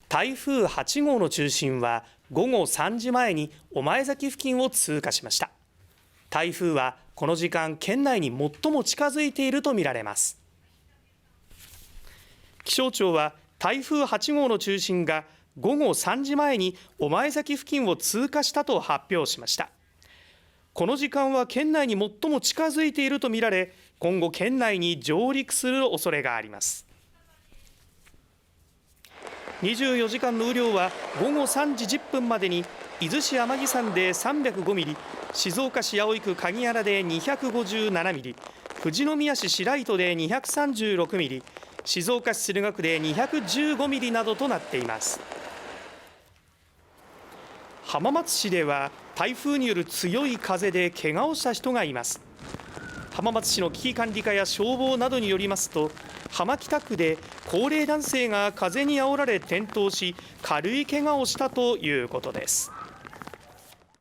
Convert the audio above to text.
台風8号の中心は午後3時前に御前崎付近を通過しました。台風はこの時間県内に最も近づいているとみられます。気象庁は台風8号の中心が午後3時前に御前崎付近を通過したと発表しました。この時間は県内に最も近づいているとみられ、今後県内に上陸する恐れがあります。24時間の雨量は午後3時10分までに伊豆市天城山で305ミリ、静岡市葵区鍵原で257ミリ、富士宮市白糸で236ミリ、静岡市駿河区で215ミリなどとなっています。浜松市では台風による強い風で怪我をした人がいます。浜松市の危機管理課や消防などによりますと、浜北区で高齢男性が風にあおられ転倒し、軽い怪我をしたということです。